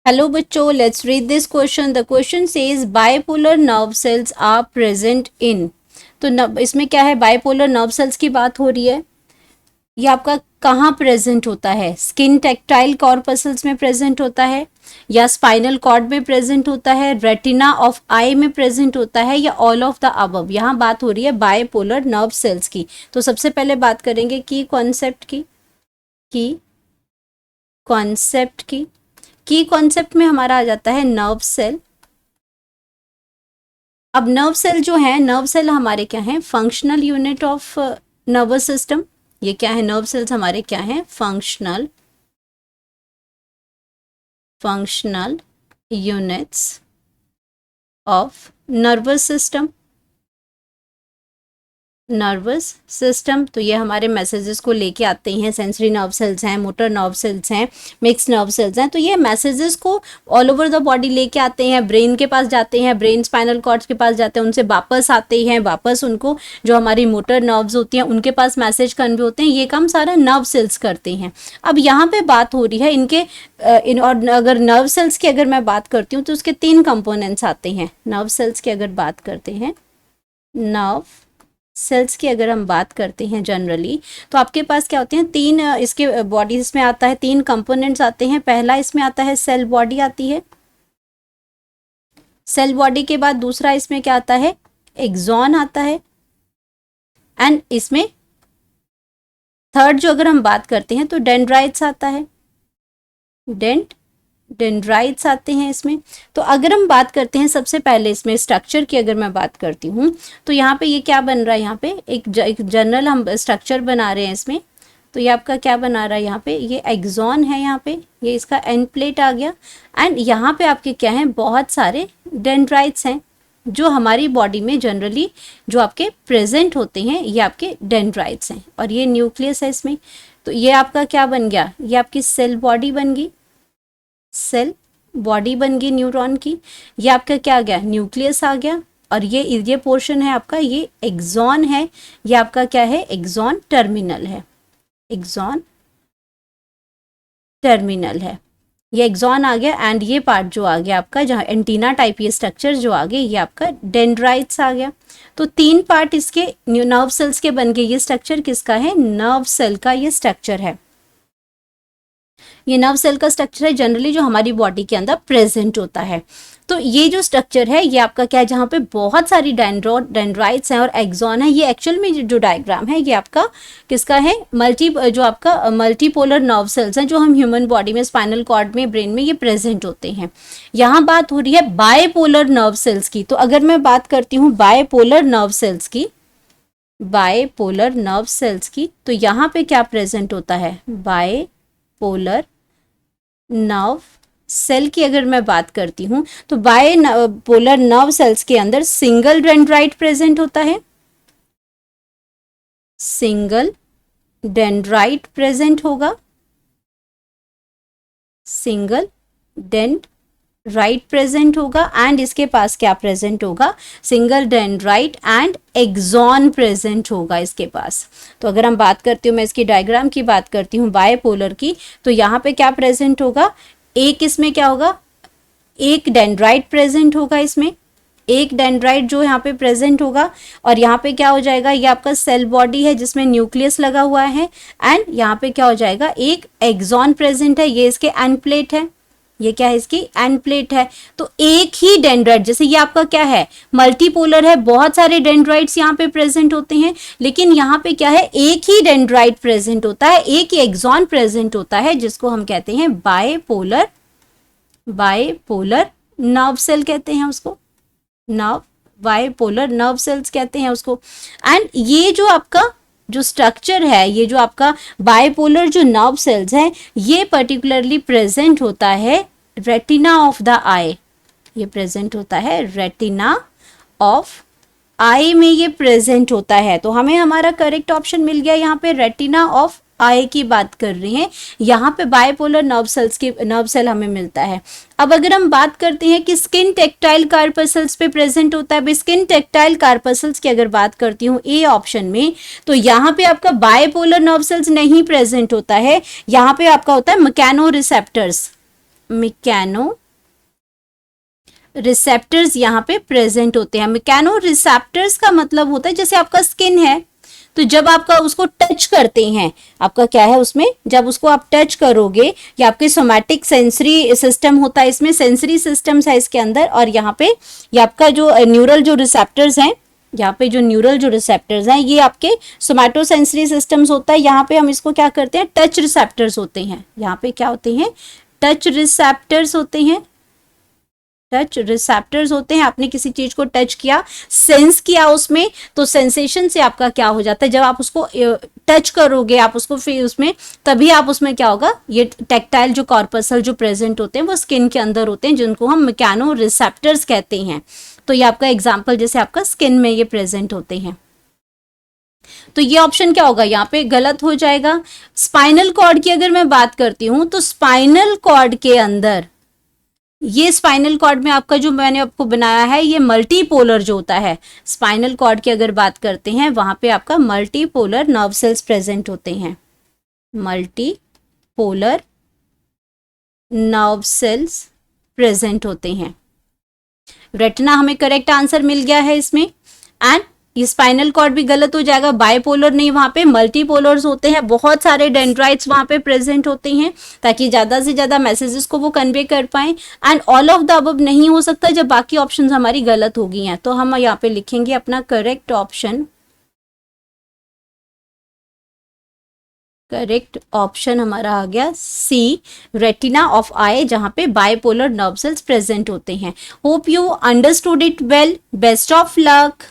Hello बच्चों, let's read this question. The question says bipolar nerve cells are present in. तो इसमें क्या है, बाइपोलर नर्व सेल्स की बात हो रही है। ये आपका कहाँ प्रेजेंट होता है? स्किन टेक्टाइल कॉर्पसल्स में प्रेजेंट होता है, या स्पाइनल कॉर्ड में प्रेजेंट होता है, रेटिना ऑफ आई में प्रेजेंट होता है, या ऑल ऑफ द अबव। यहाँ बात हो रही है बाइपोलर नर्व सेल्स की। तो सबसे पहले बात करेंगे की कॉन्सेप्ट की कॉन्सेप्ट में हमारा आ जाता है नर्व सेल। अब नर्व सेल जो है, नर्व सेल हमारे क्या है? Functional unit of nervous system. ये क्या है? नर्व सेल्स हमारे क्या है? Functional units of nervous system. तो ये हमारे मैसेजेस को लेके आते हैं। सेंसरी नर्व सेल्स हैं, मोटर नर्व सेल्स हैं, मिक्स नर्व सेल्स हैं। तो ये मैसेजेस को ऑल ओवर द बॉडी लेके आते हैं, ब्रेन के पास जाते हैं, ब्रेन स्पाइनल कॉर्ड्स के पास जाते हैं, उनसे वापस आते हैं, वापस उनको जो हमारी मोटर नर्व्स होती हैं उनके पास मैसेज कन्वे होते हैं। ये काम सारा नर्व सेल्स करते हैं। अब यहाँ पे बात हो रही है इनके और अगर नर्व सेल्स की अगर मैं बात करती हूँ तो उसके 3 कंपोनेंट्स आते हैं। नर्व सेल्स की अगर बात करते हैं, नर्व सेल्स की अगर हम बात करते हैं जनरली, तो आपके पास क्या होते हैं? 3 इसके बॉडीज में आता है, 3 कंपोनेंट्स आते हैं। पहला इसमें आता है सेल बॉडी आती है। सेल बॉडी के बाद दूसरा इसमें क्या आता है? एक्सॉन आता है। एंड इसमें थर्ड जो अगर हम बात करते हैं तो डेंड्राइट्स आता है। डेंड्राइट्स आते हैं इसमें। तो अगर हम बात करते हैं सबसे पहले इसमें स्ट्रक्चर की अगर मैं बात करती हूँ, तो यहाँ पे ये क्या बन रहा है? यहाँ पे एक जनरल हम स्ट्रक्चर बना रहे हैं इसमें। तो ये आपका क्या बना रहा है? यहाँ पे ये एक्सॉन है, यहाँ पे ये इसका एंड प्लेट आ गया। एंड यहाँ पे आपके क्या है? बहुत सारे डेंड्राइट्स हैं जो हमारी बॉडी में जनरली जो आपके प्रेजेंट होते हैं, ये आपके डेंड्राइट्स हैं। और ये न्यूक्लियस है इसमें। तो ये आपका क्या बन गया? ये आपकी सेल बॉडी बन गई, सेल बॉडी बन गई न्यूरॉन की। ये आपका क्या आ गया? न्यूक्लियस आ गया। और ये पोर्शन है आपका, ये एक्सॉन है। ये आपका क्या है? एक्सॉन टर्मिनल है। एक्सॉन टर्मिनल है, ये एक्सॉन आ गया। एंड ये पार्ट जो आ गया आपका, जहाँ एंटीना टाइप ये स्ट्रक्चर जो आ गए, ये आपका डेंड्राइट्स आ गया। तो 3 पार्ट इसके नर्व सेल्स के बन गए। ये स्ट्रक्चर किसका है? नर्व सेल का ये स्ट्रक्चर है। ये नर्व सेल का स्ट्रक्चर है जनरली जो हमारी बॉडी के अंदर प्रेजेंट होता है। तो ये जो स्ट्रक्चर है ये आपका क्या है? जहाँ पे बहुत सारी डेंड्राइट्स हैं और एक्सॉन है। ये एक्चुअल में जो डायग्राम है ये आपका किसका है? जो आपका मल्टीपोलर नर्व सेल्स हैं जो हम ह्यूमन बॉडी में, स्पाइनल कॉर्ड में, ब्रेन में ये प्रेजेंट होते हैं। यहाँ बात हो रही है बायपोलर नर्व सेल्स की। तो अगर मैं बात करती हूँ बायपोलर नर्व सेल्स की, तो यहाँ पे क्या प्रेजेंट होता है? बायपोलर नर्व सेल की अगर मैं बात करती हूं तो बायपोलर नर्व सेल्स के अंदर सिंगल डेंड्राइट प्रेजेंट होता है। सिंगल डेंड्राइट प्रेजेंट होगा, सिंगल डेंड्राइट प्रेजेंट होगा। एंड इसके पास क्या प्रेजेंट होगा? Single dendrite and axon present होगा इसके पास। तो अगर हम बात करती हूँ, मैं इसकी डायग्राम की बात करती हूँ बायपोलर की, तो यहाँ पे क्या प्रेजेंट होगा? एक इसमें क्या होगा? एक डेंड्राइट प्रेजेंट होगा इसमें, एक डेंड्राइट जो यहाँ पे प्रेजेंट होगा। और यहाँ पे क्या हो जाएगा? ये आपका सेल बॉडी है जिसमें न्यूक्लियस लगा हुआ है। एंड यहाँ पे क्या हो जाएगा? एक एक्सॉन प्रेजेंट है, ये इसके एंड प्लेट है। ये क्या है? इसकी एंड प्लेट है। तो एक ही डेंड्राइट, जैसे ये आपका क्या है? मल्टीपोलर है, बहुत सारे डेंड्राइट्स यहाँ पे प्रेजेंट होते हैं, लेकिन यहाँ पे क्या है? एक ही डेंड्राइट प्रेजेंट होता है, एक ही एक्सॉन प्रेजेंट होता है, जिसको हम कहते हैं बायपोलर नर्व सेल कहते हैं उसको। बायपोलर नर्व सेल्स कहते हैं उसको। एंड ये जो आपका जो स्ट्रक्चर है, ये जो आपका बायपोलर जो नर्व सेल्स है, ये पर्टिकुलरली प्रेजेंट होता है रेटिना ऑफ द आई। ये प्रेजेंट होता है रेटिना ऑफ आई में, ये प्रेजेंट होता है। तो हमें हमारा करेक्ट ऑप्शन मिल गया। यहाँ पे रेटिना ऑफ आई की बात कर रहे हैं, यहाँ पे बायपोलर नर्व सेल हमें मिलता है। अब अगर हम बात करते हैं कि स्किन टेक्टाइल कार्पसल्स पे प्रेजेंट होता है, स्किन टेक्टाइल कार्पसल्स की अगर बात करती हूँ ए ऑप्शन में, तो यहाँ पे आपका बायपोलर नर्व सेल्स नहीं प्रेजेंट होता है। यहाँ पे आपका होता है मैकेनो मैकेनो रिसेप्टर्स यहाँ पे प्रेजेंट होते हैं। मैकेनो रिसेप्टर्स का मतलब होता है जैसे आपका स्किन है, तो जब आपका उसको टच करते हैं, आपका क्या है उसमें, जब उसको आप टच करोगे, या आपके सोमैटिक सेंसरी सिस्टम होता है, इसमें सेंसरी सिस्टम्स है इसके अंदर, और यहाँ पे ये आपका जो न्यूरल जो रिसेप्टर्स हैं, यहाँ पे जो न्यूरल जो रिसेप्टर्स हैं ये आपके सोमैटोसेंसरी सिस्टम्स होता है। यहाँ पे हम इसको क्या करते हैं, टच रिसेप्टर्स होते हैं। यहाँ पे क्या होते हैं, टच रिसेप्टर्स होते हैं। टच रिसेप्टर्स होते हैं, आपने किसी चीज को टच किया, सेंस किया उसमें, तो सेंसेशन से आपका क्या हो जाता है, जब आप उसको टच करोगे, आप उसको फिर उसमें, तभी आप उसमें क्या होगा, ये टेक्टाइल जो कॉर्पसल जो प्रेजेंट होते हैं वो स्किन के अंदर होते हैं, जिनको हम मैकेनो रिसेप्टर्स कहते हैं। तो ये आपका एग्जाम्पल जैसे आपका स्किन में ये प्रेजेंट होते हैं। तो ये ऑप्शन क्या होगा, यहाँ पे गलत हो जाएगा। स्पाइनल कॉर्ड की अगर मैं बात करती हूँ, तो स्पाइनल कॉर्ड के अंदर, ये स्पाइनल कॉर्ड में आपका जो मैंने आपको बनाया है, ये मल्टीपोलर जो होता है, स्पाइनल कॉर्ड की अगर बात करते हैं, वहां पे आपका मल्टीपोलर नर्व सेल्स प्रेजेंट होते हैं। मल्टीपोलर नर्व सेल्स प्रेजेंट होते हैं। रेटिना हमें करेक्ट आंसर मिल गया है इसमें। एंड ये स्पाइनल कॉर्ड भी गलत हो जाएगा, बाइपोलर नहीं, वहां पे मल्टीपोलर्स होते हैं, बहुत सारे डेंड्राइट्स वहां पे प्रेजेंट होते हैं, ताकि ज्यादा से ज्यादा मैसेजेस को वो कन्वे कर पाएं। And all of the above नहीं हो सकता जब बाकी ऑप्शंस हमारी गलत हो गई हैं, तो हम यहाँ पे लिखेंगे अपना करेक्ट ऑप्शन। करेक्ट ऑप्शन हमारा आ गया सी, रेटिना ऑफ आई, जहां पे बाइपोलर नर्व सेल्स प्रेजेंट होते हैं। Hope you understood it well. Best of luck.